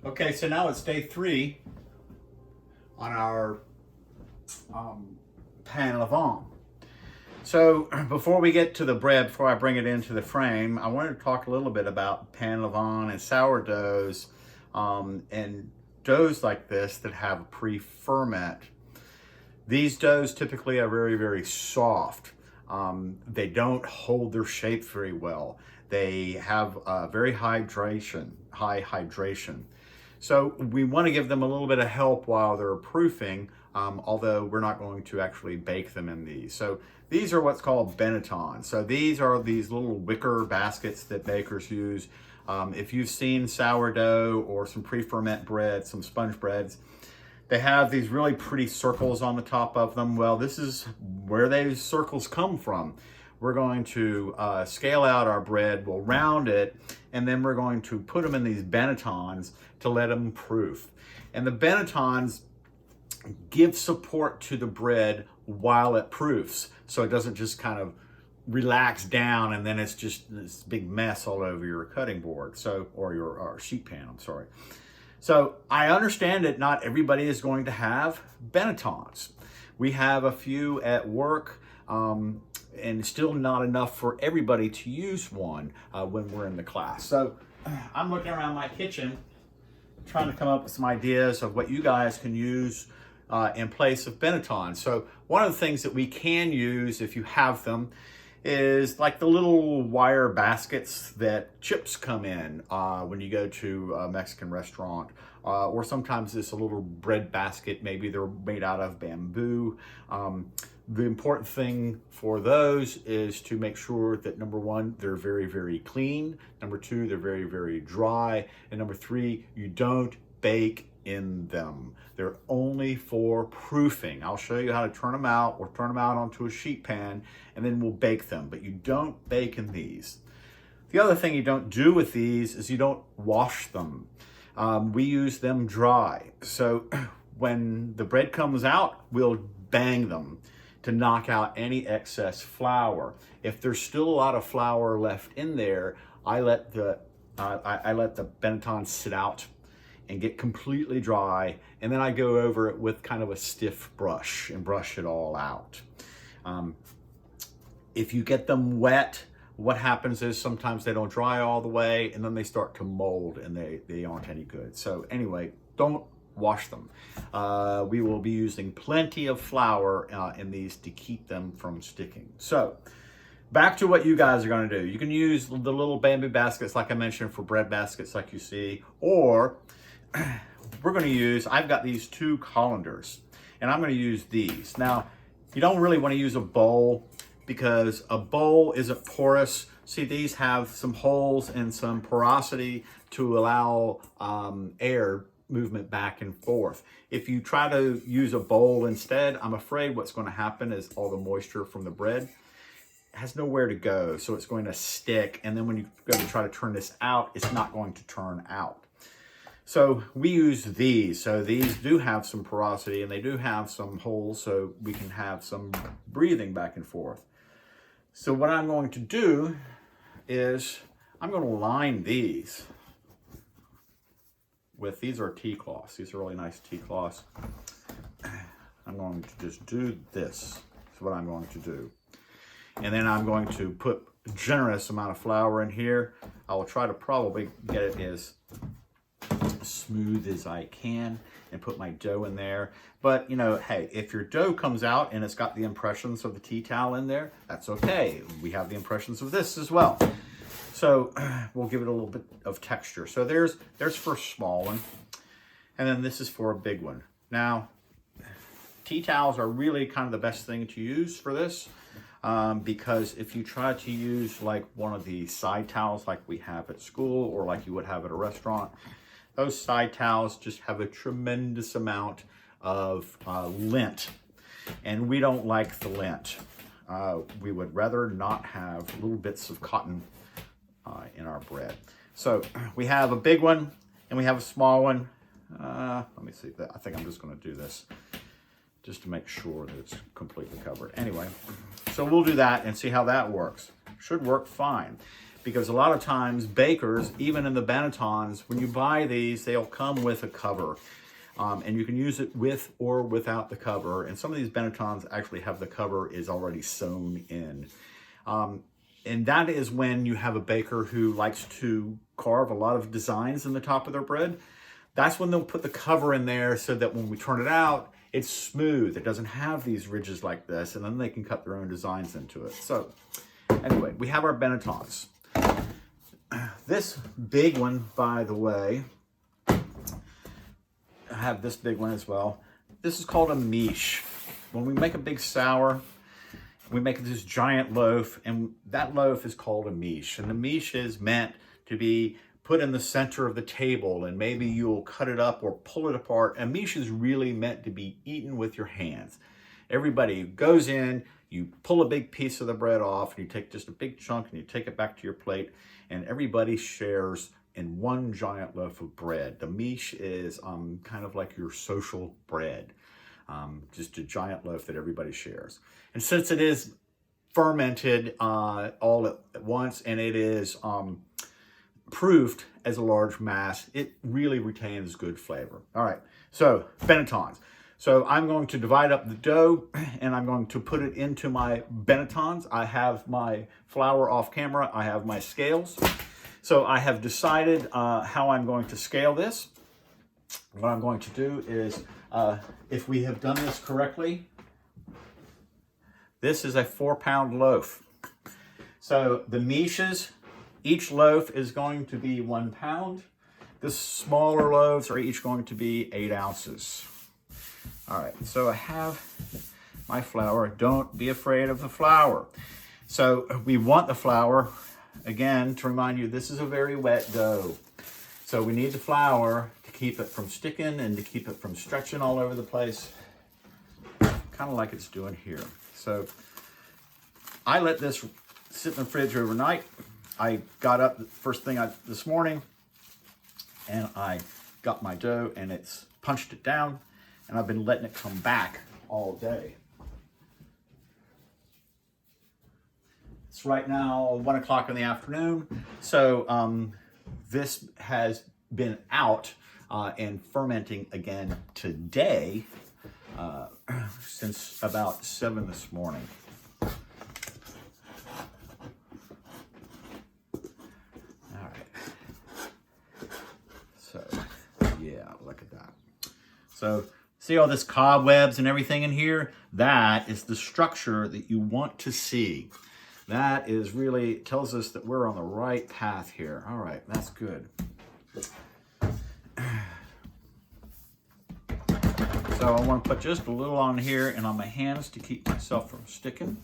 Okay, so now it's day 3 on our pan Levain. So before we get to the bread, before I bring it into the frame, I wanted to talk a little bit about pan Levain and sourdoughs and doughs like this that have a pre-ferment. These doughs typically are very, very soft. They don't hold their shape very well. They have very high hydration. So we want to give them a little bit of help while they're proofing, although we're not going to actually bake them in these. So these are what's called bennetons. So these are these little wicker baskets that bakers use. If you've seen sourdough or some pre-ferment bread, some sponge breads, they have these really pretty circles on the top of them. Well, this is where those circles come from. We're going to scale out our bread, we'll round it, and then we're going to put them in these bennetons to let them proof. And the bennetons give support to the bread while it proofs, so it doesn't just kind of relax down and then it's just this big mess all over your cutting board, or your sheet pan, I'm sorry. So I understand that not everybody is going to have bennetons. We have a few at work, and still not enough for everybody to use one when we're in the class. So I'm looking around my kitchen, trying to come up with some ideas of what you guys can use in place of bennetons. So one of the things that we can use, if you have them, is like the little wire baskets that chips come in when you go to a Mexican restaurant, or sometimes it's a little bread basket. Maybe they're made out of bamboo. The important thing for those is to make sure that number 1, they're very, very clean. Number 2, they're very, very dry. And number 3, you don't bake in them. They're only for proofing. I'll show you how to turn them out, or turn them out onto a sheet pan, and then we'll bake them. But you don't bake in these. The other thing you don't do with these is you don't wash them. We use them dry. So when the bread comes out, we'll bang them to knock out any excess flour. If there's still a lot of flour left in there, I let the benetton sit out and get completely dry, and then I go over it with kind of a stiff brush and brush it all out. If you get them wet, what happens is sometimes they don't dry all the way, and then they start to mold and they aren't any good. So anyway, don't wash them. We will be using plenty of flour in these to keep them from sticking. So back to what you guys are going to do. You can use the little bamboo baskets like I mentioned for bread baskets like you see, or we're going to use, I've got these 2 colanders, and I'm going to use these. Now, you don't really want to use a bowl because a bowl isn't porous. See, these have some holes and some porosity to allow air movement back and forth. If you try to use a bowl instead, I'm afraid what's going to happen is all the moisture from the bread has nowhere to go, so it's going to stick, and then when you go to try to turn this out, it's not going to turn out. So we use these. So these do have some porosity and they do have some holes, so we can have some breathing back and forth. So what I'm going to do is I'm going to line these with, these are tea cloths. These are really nice tea cloths. I'm going to just do this. That's what I'm going to do. And then I'm going to put a generous amount of flour in here. I will try to probably get it as smooth as I can and put my dough in there. But you know, hey, if your dough comes out and it's got the impressions of the tea towel in there, that's okay. We have the impressions of this as well. So we'll give it a little bit of texture. So there's for a small one, and then this is for a big one. Now, tea towels are really kind of the best thing to use for this, because if you try to use like one of the side towels like we have at school or like you would have at a restaurant, those side towels just have a tremendous amount of lint, and we don't like the lint. We would rather not have little bits of cotton in our bread. So we have a big one and we have a small one. Let me see. I think I'm just going to do this just to make sure that it's completely covered. Anyway, so we'll do that and see how that works. Should work fine. because a lot of times bakers, even in the bannetons, when you buy these, they'll come with a cover. And you can use it with or without the cover. And some of these bannetons actually have the cover is already sewn in. And that is when you have a baker who likes to carve a lot of designs in the top of their bread. That's when they'll put the cover in there so that when we turn it out, it's smooth. It doesn't have these ridges like this, and then they can cut their own designs into it. So anyway, we have our bannetons. This big one, by the way, I have this big one as well. This is called a miche. When we make a big sour, we make this giant loaf, and that loaf is called a miche. And the miche is meant to be put in the center of the table, and maybe you'll cut it up or pull it apart. A miche is really meant to be eaten with your hands. Everybody goes in, you pull a big piece of the bread off, and you take just a big chunk and you take it back to your plate, and everybody shares in one giant loaf of bread. The miche is kind of like your social bread, just a giant loaf that everybody shares. And since it is fermented all at once, and it is proofed as a large mass, it really retains good flavor. All right, so bannetons. So I'm going to divide up the dough, and I'm going to put it into my bannetons. I have my flour off camera. I have my scales. So I have decided how I'm going to scale this. What I'm going to do is, if we have done this correctly, this is a 4-pound loaf. So the miches, each loaf is going to be 1 pound. The smaller loaves are each going to be 8 ounces. All right, so I have my flour. Don't be afraid of the flour. So we want the flour. Again, to remind you, this is a very wet dough. So we need the flour to keep it from sticking and to keep it from stretching all over the place, kind of like it's doing here. So I let this sit in the fridge overnight. I got up first thing this morning, and I got my dough, and it's punched it down, and I've been letting it come back all day. It's right now 1 o'clock in the afternoon. So this has been out and fermenting again today since about 7 this morning. All right. So yeah, look at that. So see all this cobwebs and everything in here? That is the structure that you want to see. That is really, tells us that we're on the right path here. All right, that's good. So I want to put just a little on here and on my hands to keep myself from sticking.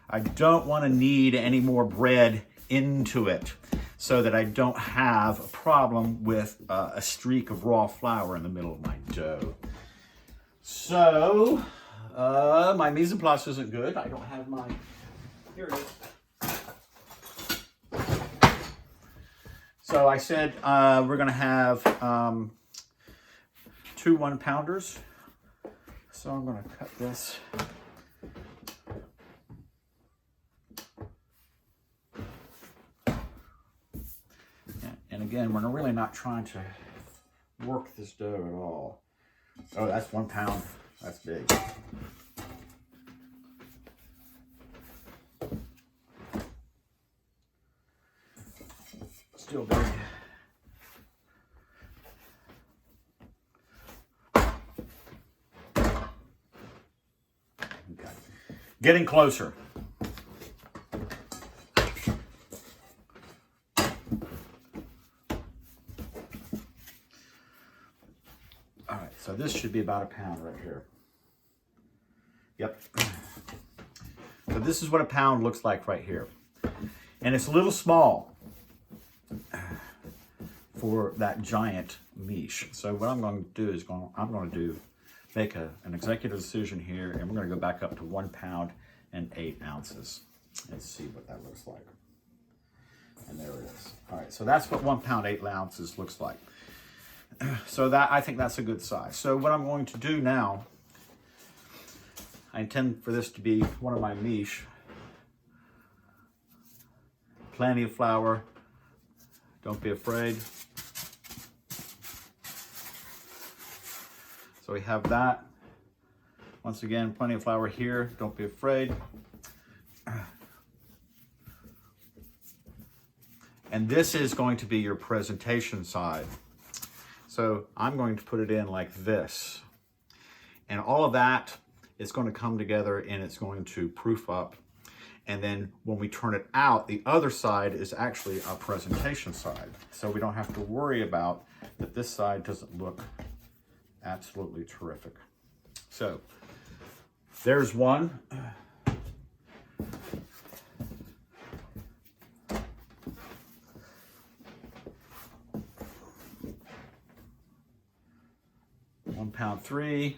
I don't want to knead any more bread into it so that I don't have a problem with a streak of raw flour in the middle of my dough. So my mise en place isn't good. I don't have my, here it is. So I said we're going to have 2 1-pounders. So I'm going to cut this. And again, we're really not trying to work this dough at all. Oh, that's 1 pound. That's big. Still big. Okay. Getting closer. All right, so this should be about 1 pound right here. Yep. So this is what 1 pound looks like right here. And it's a little small for that giant miche. So what I'm going to do is make an executive decision here, and we're going to go back up to 1 pound and 8 ounces and see what that looks like. And there it is. All right, so that's what 1 pound 8 ounces looks like. So that, I think that's a good size. So what I'm going to do now, I intend for this to be one of my miche. Plenty of flour. Don't be afraid. So we have that. Once again, plenty of flour here. Don't be afraid. And this is going to be your presentation side. So I'm going to put it in like this. And all of that is going to come together and it's going to proof up. And then when we turn it out, the other side is actually our presentation side. So we don't have to worry about that this side doesn't look absolutely terrific. So there's one. £1.3,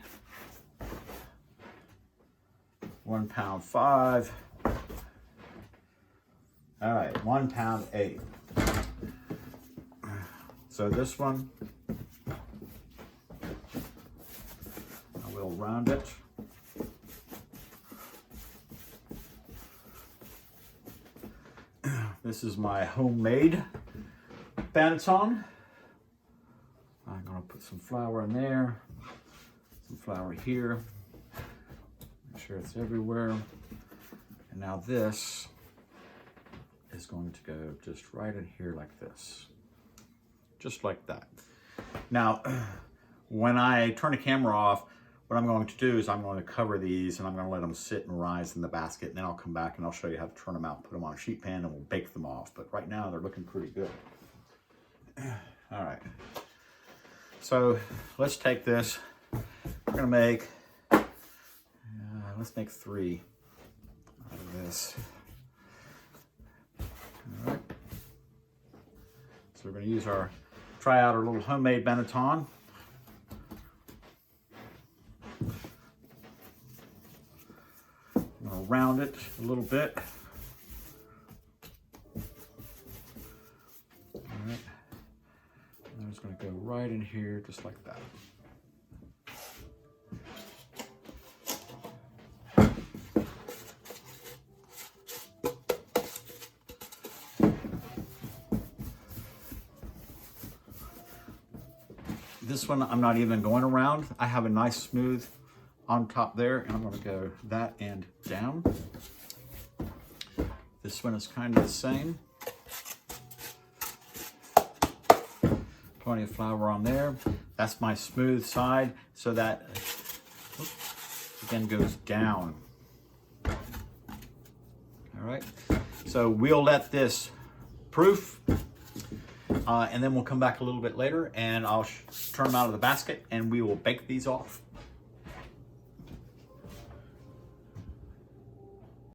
£1.5. All right, £1.8. So this one, I will round it. This is my homemade banneton. I'm gonna put some flour in there, some flour here, make sure it's everywhere. And now this is going to go just right in here like this, just like that. Now, when I turn the camera off, what I'm going to do is I'm going to cover these and I'm going to let them sit and rise in the basket, and then I'll come back and I'll show you how to turn them out and put them on a sheet pan and we'll bake them off. But right now they're looking pretty good. All right. So let's take this. We're gonna make, let's make 3 out of this. All right. So we're gonna use try out our little homemade banneton. I'm gonna round it a little bit. All right. I'm just going to go right in here, just like that. This one, I'm not even going around. I have a nice smooth on top there, and I'm going to go that end down. This one is kind of the same. Plenty of flour on there. That's my smooth side, so that again goes down. All right, so we'll let this proof, and then we'll come back a little bit later and I'll turn them out of the basket and we will bake these off.